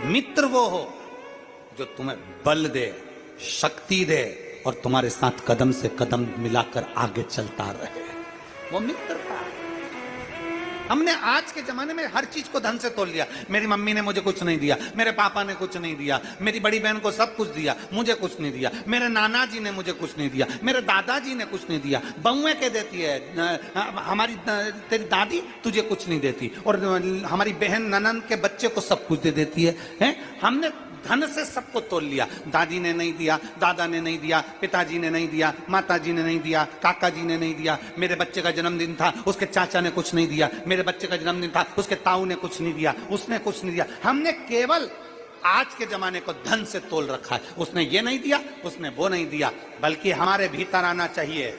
मित्र वो हो जो तुम्हें बल दे, शक्ति दे और तुम्हारे साथ कदम से कदम मिलाकर आगे चलता रहे, वो मित्रता। हमने आज के जमाने में हर चीज को धन से तोल लिया। मेरी मम्मी ने मुझे कुछ नहीं दिया, मेरे पापा ने कुछ नहीं दिया, मेरी बड़ी बहन को सब कुछ दिया, मुझे कुछ नहीं दिया, मेरे नाना जी ने मुझे कुछ नहीं दिया, मेरे दादाजी ने कुछ नहीं दिया। बहुएं कह देती है हमारी तेरी दादी तुझे कुछ नहीं देती, और हमारी बहन ननन के बच्चे को सब कुछ दे देती है? हमने धन से सबको तोल लिया। दादी ने नहीं दिया, दादा ने नहीं दिया, पिताजी ने नहीं दिया, माताजी ने नहीं दिया, काका जी ने नहीं दिया, मेरे बच्चे का जन्मदिन था उसके चाचा ने कुछ नहीं दिया, मेरे बच्चे का जन्मदिन था उसके ताऊ ने कुछ नहीं दिया, उसने कुछ नहीं दिया। हमने केवल आज के जमाने को धन से तोल रखा है। उसने ये नहीं दिया, उसने वो नहीं दिया, बल्कि हमारे भीतर आना चाहिए,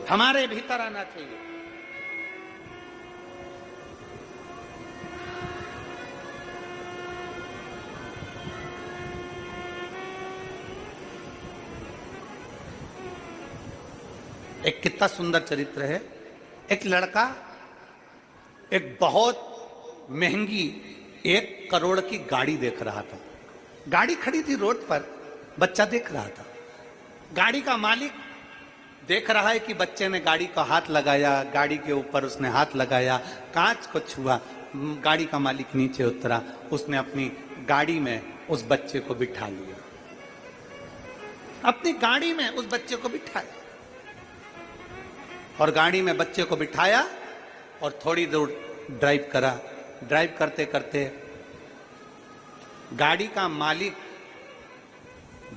हमारे भीतर आना चाहिए। एक कितना सुंदर चरित्र है। एक लड़का एक बहुत महंगी 1 करोड़ की गाड़ी देख रहा था। गाड़ी खड़ी थी रोड पर, बच्चा देख रहा था। गाड़ी का मालिक देख रहा है कि बच्चे ने गाड़ी को हाथ लगाया, गाड़ी के ऊपर उसने हाथ लगाया, कांच को छुआ। गाड़ी का मालिक नीचे उतरा, उसने अपनी गाड़ी में उस बच्चे को बिठा लिया, अपनी गाड़ी में उस बच्चे को बिठाया, और गाड़ी में बच्चे को बिठाया और थोड़ी दूर ड्राइव करा। ड्राइव करते करते गाड़ी का मालिक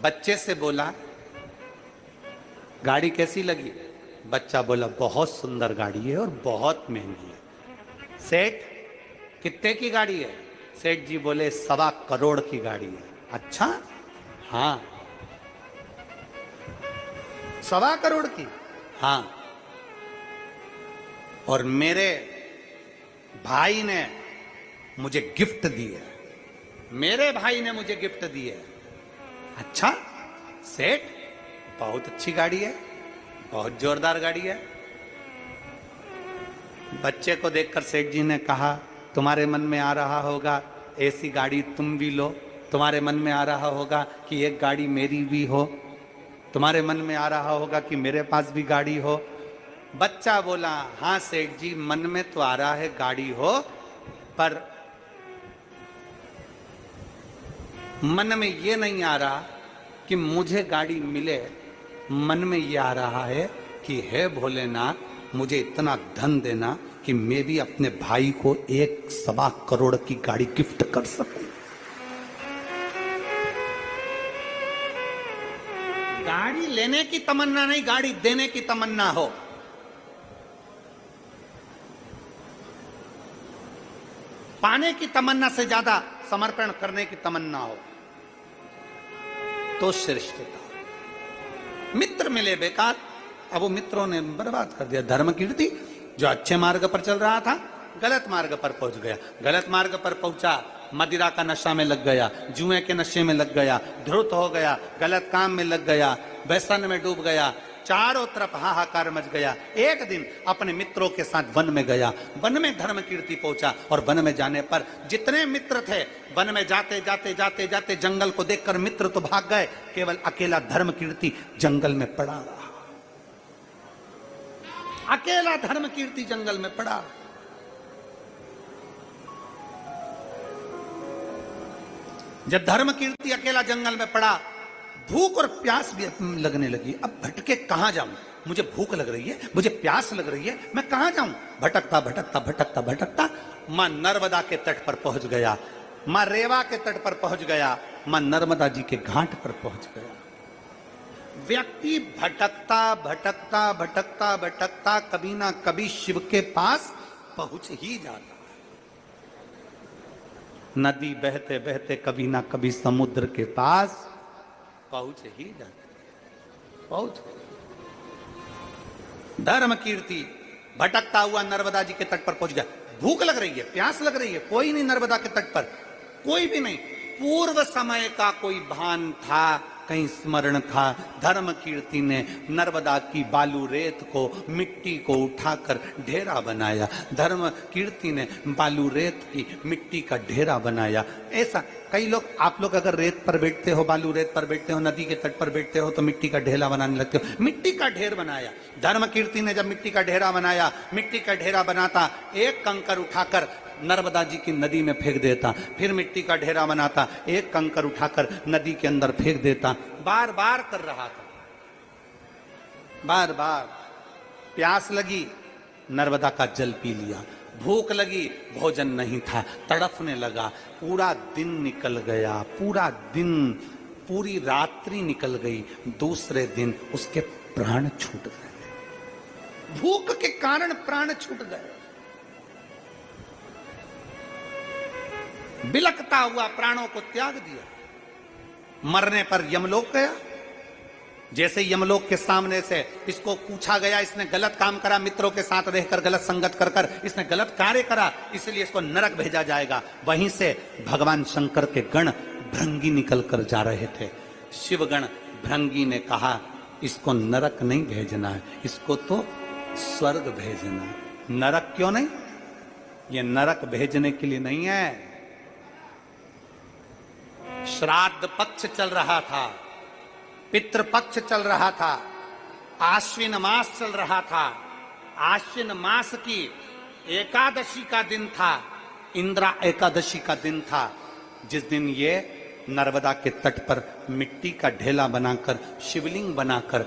बच्चे से बोला, गाड़ी कैसी लगी? बच्चा बोला, बहुत सुंदर गाड़ी है और बहुत महंगी है। सेठ, कितने की गाड़ी है? सेठ जी बोले, 1.25 करोड़ की गाड़ी है। अच्छा, हाँ। 1.25 करोड़ की? हाँ। और मेरे भाई ने मुझे गिफ्ट दी है, मेरे भाई ने मुझे गिफ्ट दी है। अच्छा सेठ, बहुत अच्छी गाड़ी है, बहुत जोरदार गाड़ी है। बच्चे को देखकर सेठ जी ने कहा, तुम्हारे मन में आ रहा होगा ऐसी गाड़ी तुम भी लो, तुम्हारे मन में आ रहा होगा कि एक गाड़ी मेरी भी हो, तुम्हारे मन में आ रहा होगा कि मेरे पास भी गाड़ी हो। बच्चा बोला, हाँ सेठ जी, मन में तो आ रहा है गाड़ी हो, पर मन में ये नहीं आ रहा कि मुझे गाड़ी मिले। मन में ये आ रहा है कि हे भोलेनाथ, मुझे इतना धन देना कि मैं भी अपने भाई को 1.25 करोड़ की गाड़ी गिफ्ट कर सकूं। गाड़ी लेने की तमन्ना नहीं, गाड़ी देने की तमन्ना हो। पाने की तमन्ना से ज्यादा समर्पण करने की तमन्ना हो तो श्रेष्ठता। मित्र मिले बेकार, अब वो मित्रों ने बर्बाद कर दिया। धर्म कीर्ति जो अच्छे मार्ग पर चल रहा था, गलत मार्ग पर पहुंच गया। गलत मार्ग पर पहुंचा, मदिरा का नशा में लग गया, जुए के नशे में लग गया, धृत हो गया, गलत काम में लग गया, व्यसन में डूब गया, चारों तरफ हाहाकार मच गया। एक दिन अपने मित्रों के साथ वन में गया, वन में धर्म कीर्ति पहुंचा, और वन में जाने पर जितने मित्र थे, वन में जाते जाते जाते जाते जंगल को देखकर मित्र तो भाग गए, केवल अकेला धर्म कीर्ति जंगल में पड़ा रहा। अकेला धर्म कीर्ति जंगल में पड़ा। जब धर्म कीर्ति अकेला जंगल में पड़ा, भूख और प्यास भी लगने लगी। अब भटके कहां जाऊं? मुझे भूख लग रही है, मुझे प्यास लग रही है, मैं कहां जाऊं? भटकता भटकता भटकता भटकता मां नर्मदा के तट पर पहुंच गया, मां रेवा के तट पर पहुंच गया, मां नर्मदा जी के घाट पर पहुंच गया। व्यक्ति भटकता भटकता भटकता भटकता कभी ना कभी शिव के पास पहुंच ही जाता। नदी बहते बहते कभी ना कभी समुद्र के पास पहुंच ही जाते। पहुंच धर्म कीर्ति भटकता हुआ नर्मदा जी के तट पर पहुंच गया। भूख लग रही है, प्यास लग रही है, कोई नहीं नर्मदा के तट पर, कोई भी नहीं। पूर्व समय का कोई भान था कहीं स्मरण था। धर्म कीर्ति ने नर्मदा की बालू रेत को, मिट्टी को उठाकर ढेरा बनाया। धर्म कीर्ति ने बालू रेत की मिट्टी का ढेरा बनाया। ऐसा कई लोग, आप लोग अगर रेत पर बैठते हो, बालू रेत पर बैठते हो, नदी के तट पर बैठते हो तो मिट्टी का ढेला बनाने लगते हो। मिट्टी का ढेर बनाया। धर्म कीर्ति ने जब मिट्टी का ढेरा बनाया, मिट्टी का ढेरा बनाता, एक कंकर उठाकर नर्मदा जी की नदी में फेंक देता, फिर मिट्टी का ढेरा बनाता, एक कंकर उठाकर नदी के अंदर फेंक देता। बार बार कर रहा था, बार बार। प्यास लगी, नर्मदा का जल पी लिया। भूख लगी, भोजन नहीं था, तड़फने लगा। पूरा दिन निकल गया, पूरा दिन, पूरी रात्रि निकल गई। दूसरे दिन उसके प्राण छूट गए। भूख के कारण प्राण छूट गए। बिलकता हुआ प्राणों को त्याग दिया। मरने पर यमलोक गया। जैसे यमलोक के सामने से इसको पूछा गया, इसने गलत काम करा, मित्रों के साथ रहकर गलत संगत कर कर इसने गलत कार्य करा, इसलिए इसको नरक भेजा जाएगा। वहीं से भगवान शंकर के गण भृंगी निकल कर जा रहे थे। शिवगण भृंगी ने कहा, इसको नरक नहीं भेजना है, इसको तो स्वर्ग भेजना। नरक क्यों नहीं? ये नरक भेजने के लिए नहीं है। श्राद्ध पक्ष चल रहा था, पितृपक्ष चल रहा था, आश्विन मास चल रहा था। आश्विन मास की एकादशी का दिन था, इंद्रा एकादशी का दिन था, जिस दिन ये नर्मदा के तट पर मिट्टी का ढेला बनाकर, शिवलिंग बनाकर,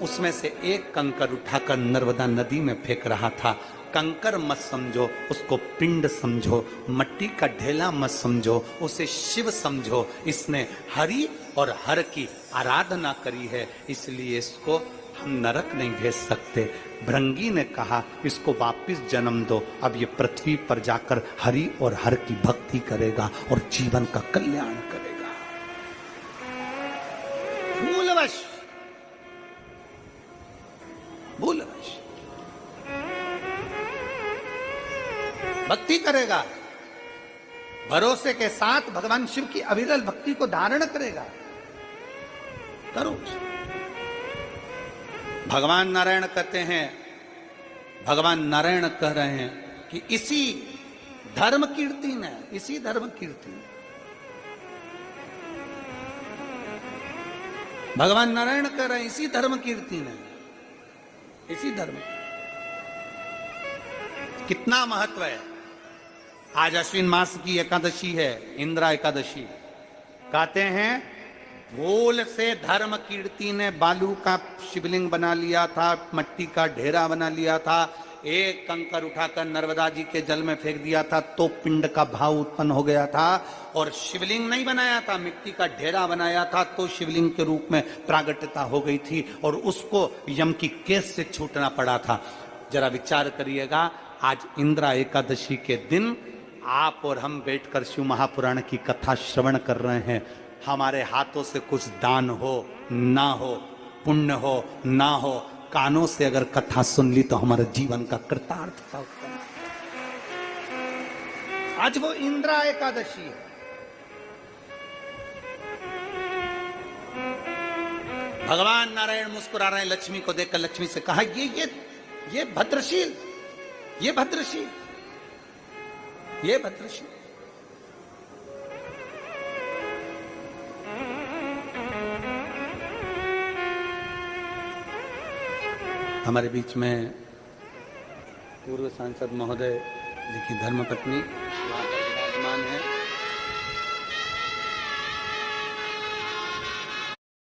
उसमें से एक कंकर उठाकर नर्मदा नदी में फेंक रहा था। कंकर मत समझो, उसको पिंड समझो। मट्टी का ढेला मत समझो, उसे शिव समझो। इसने हरि और हर की आराधना करी है, इसलिए इसको हम नरक नहीं भेज सकते। भृंगी ने कहा, इसको वापिस जन्म दो, अब ये पृथ्वी पर जाकर हरि और हर की भक्ति करेगा और जीवन का कल्याण करेगा। भूलवश, भूलवश भक्ति करेगा, भरोसे के साथ भगवान शिव की अविरल भक्ति को धारण करेगा। करो। भगवान नारायण कहते हैं, भगवान नारायण कह रहे हैं कि इसी धर्म कीर्ति ने, इसी धर्म कीर्ति ने, भगवान नारायण कह रहे हैं इसी धर्म कीर्ति ने, इसी धर्म। कितना महत्व है। आज अश्विन मास की एकादशी है, इंद्रा एकादशी। कहते हैं भूल से धर्म कीर्ति ने बालू का शिवलिंग बना लिया था, मट्टी का ढेरा बना लिया था, एक कंकर उठाकर नर्मदा जी के जल में फेंक दिया था तो पिंड का भाव उत्पन्न हो गया था। और शिवलिंग नहीं बनाया था, मिट्टी का ढेरा बनाया था तो शिवलिंग के रूप में प्रागट्यता हो गई थी और उसको यम की केस से छूटना पड़ा था। जरा विचार करिएगा, आज इंद्रा एकादशी के दिन आप और हम बैठकर शिव महापुराण की कथा श्रवण कर रहे हैं। हमारे हाथों से कुछ दान हो ना हो, पुण्य हो ना हो, कानों से अगर कथा सुन ली तो हमारे जीवन का कृतार्थ होता है। आज वो इंद्रा एकादशी है। भगवान नारायण मुस्कुरा रहे हैं, लक्ष्मी को देखकर लक्ष्मी से कहा, ये भद्रशील, ये भद्रशील, ये भद्रशील। हमारे बीच में पूर्व सांसद महोदय जी की धर्मपत्नी विराजमान है।